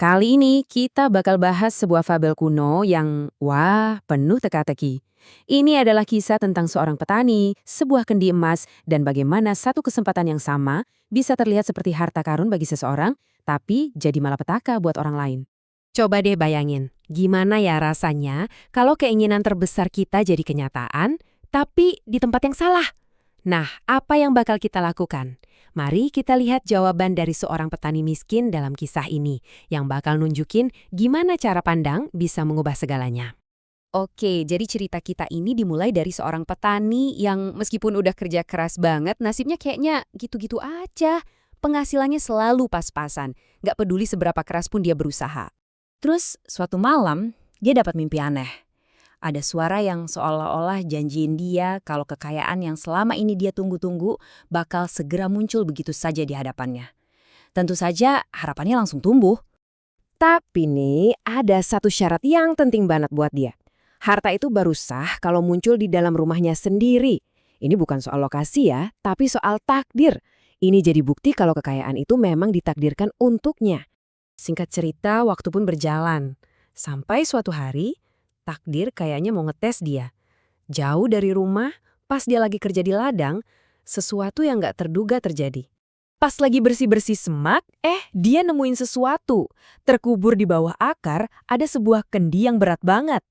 Kali ini kita bakal bahas sebuah fabel kuno yang, wah, penuh teka-teki. Ini adalah kisah tentang seorang petani, sebuah kendi emas, dan bagaimana satu kesempatan yang sama bisa terlihat seperti harta karun bagi seseorang, tapi jadi malapetaka buat orang lain. Coba deh bayangin, gimana ya rasanya kalau keinginan terbesar kita jadi kenyataan, tapi di tempat yang salah? Nah, apa yang bakal kita lakukan? Mari kita lihat jawaban dari seorang petani miskin dalam kisah ini, yang bakal nunjukin gimana cara pandang bisa mengubah segalanya. Oke, jadi cerita kita ini dimulai dari seorang petani yang meskipun udah kerja keras banget, nasibnya kayaknya gitu-gitu aja. Penghasilannya selalu pas-pasan, nggak peduli seberapa keras pun dia berusaha. Terus, suatu malam, dia dapat mimpi aneh. Ada suara yang seolah-olah janjiin dia kalau kekayaan yang selama ini dia tunggu-tunggu bakal segera muncul begitu saja di hadapannya. Tentu saja harapannya langsung tumbuh. Tapi nih, ada satu syarat yang penting banget buat dia. Harta itu baru sah kalau muncul di dalam rumahnya sendiri. Ini bukan soal lokasi ya, tapi soal takdir. Ini jadi bukti kalau kekayaan itu memang ditakdirkan untuknya. Singkat cerita, waktu pun berjalan. Sampai suatu hari, takdir kayaknya mau ngetes dia. Jauh dari rumah, pas dia lagi kerja di ladang, sesuatu yang nggak terduga terjadi. Pas lagi bersih-bersih semak, dia nemuin sesuatu. Terkubur di bawah akar, ada sebuah kendi yang berat banget.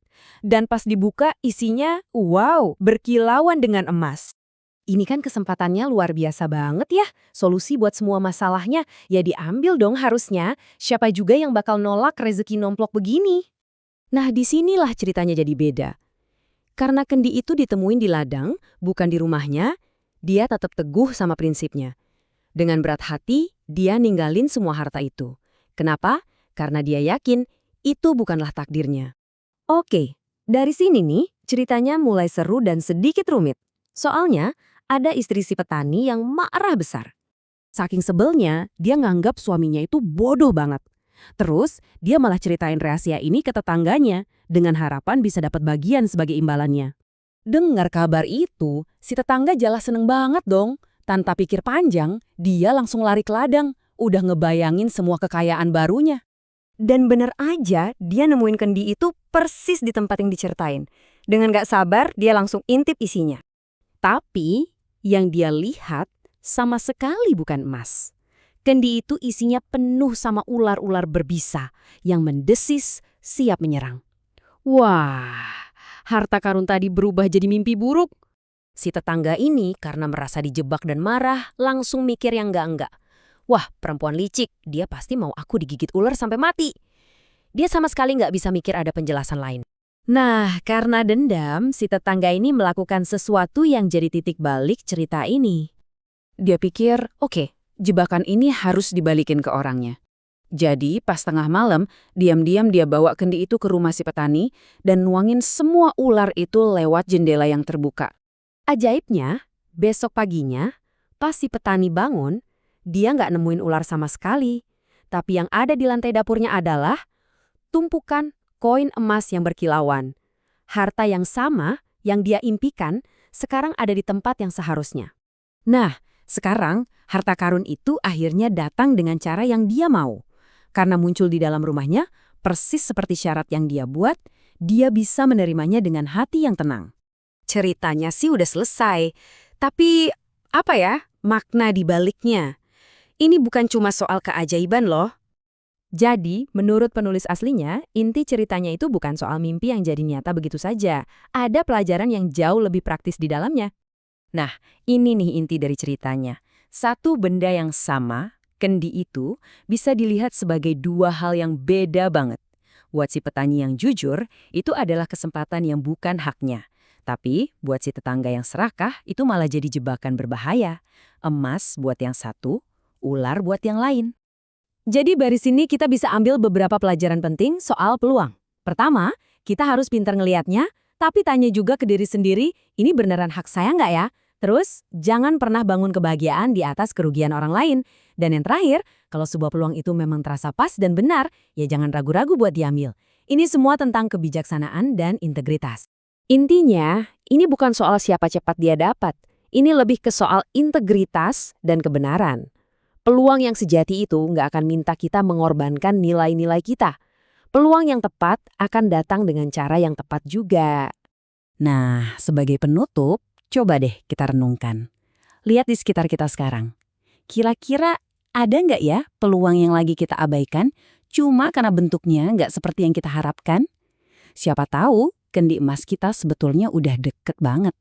Dan pas dibuka, isinya, wow, berkilauan dengan emas. Ini kan kesempatannya luar biasa banget ya. Solusi buat semua masalahnya, ya diambil dong harusnya. Siapa juga yang bakal nolak rezeki nomplok begini? Nah, disinilah ceritanya jadi beda. Karena kendi itu ditemuin di ladang, bukan di rumahnya, dia tetap teguh sama prinsipnya. Dengan berat hati, dia ninggalin semua harta itu. Kenapa? Karena dia yakin itu bukanlah takdirnya. Oke, dari sini nih, ceritanya mulai seru dan sedikit rumit. Soalnya, ada istri si petani yang marah besar. Saking sebelnya, dia nganggap suaminya itu bodoh banget. Terus, dia malah ceritain rahasia ini ke tetangganya, dengan harapan bisa dapat bagian sebagai imbalannya. Dengar kabar itu, si tetangga jelas seneng banget dong. Tanpa pikir panjang, dia langsung lari ke ladang, udah ngebayangin semua kekayaan barunya. Dan bener aja, dia nemuin kendi itu persis di tempat yang diceritain. Dengan gak sabar, dia langsung intip isinya. Tapi, yang dia lihat sama sekali bukan emas. Kendi itu isinya penuh sama ular-ular berbisa yang mendesis siap menyerang. Wah, harta karun tadi berubah jadi mimpi buruk. Si tetangga ini karena merasa dijebak dan marah langsung mikir yang enggak-enggak. Wah, perempuan licik, dia pasti mau aku digigit ular sampai mati. Dia sama sekali nggak bisa mikir ada penjelasan lain. Nah, karena dendam, si tetangga ini melakukan sesuatu yang jadi titik balik cerita ini. Dia pikir, oke, jebakan ini harus dibalikin ke orangnya. Jadi, pas tengah malam, diam-diam dia bawa kendi itu ke rumah si petani dan nuangin semua ular itu lewat jendela yang terbuka. Ajaibnya, besok paginya, pas si petani bangun, dia nggak nemuin ular sama sekali. Tapi yang ada di lantai dapurnya adalah tumpukan koin emas yang berkilauan. Harta yang sama yang dia impikan sekarang ada di tempat yang seharusnya. Nah, sekarang harta karun itu akhirnya datang dengan cara yang dia mau. Karena muncul di dalam rumahnya, persis seperti syarat yang dia buat, dia bisa menerimanya dengan hati yang tenang. Ceritanya sih udah selesai, tapi apa ya makna di baliknya? Ini bukan cuma soal keajaiban loh. Jadi, menurut penulis aslinya, inti ceritanya itu bukan soal mimpi yang jadi nyata begitu saja. Ada pelajaran yang jauh lebih praktis di dalamnya. Nah, ini nih inti dari ceritanya. Satu benda yang sama, kendi itu, bisa dilihat sebagai dua hal yang beda banget. Buat si petani yang jujur, itu adalah kesempatan yang bukan haknya. Tapi, buat si tetangga yang serakah, itu malah jadi jebakan berbahaya. Emas buat yang satu, ular buat yang lain. Jadi dari sini kita bisa ambil beberapa pelajaran penting soal peluang. Pertama, kita harus pintar ngelihatnya, tapi tanya juga ke diri sendiri, ini beneran hak saya nggak ya? Terus, jangan pernah bangun kebahagiaan di atas kerugian orang lain. Dan yang terakhir, kalau sebuah peluang itu memang terasa pas dan benar, ya jangan ragu-ragu buat diambil. Ini semua tentang kebijaksanaan dan integritas. Intinya, ini bukan soal siapa cepat dia dapat. Ini lebih ke soal integritas dan kebenaran. Peluang yang sejati itu nggak akan minta kita mengorbankan nilai-nilai kita. Peluang yang tepat akan datang dengan cara yang tepat juga. Nah, sebagai penutup, coba deh kita renungkan. Lihat di sekitar kita sekarang. Kira-kira ada nggak ya peluang yang lagi kita abaikan cuma karena bentuknya nggak seperti yang kita harapkan? Siapa tahu kendi emas kita sebetulnya udah deket banget.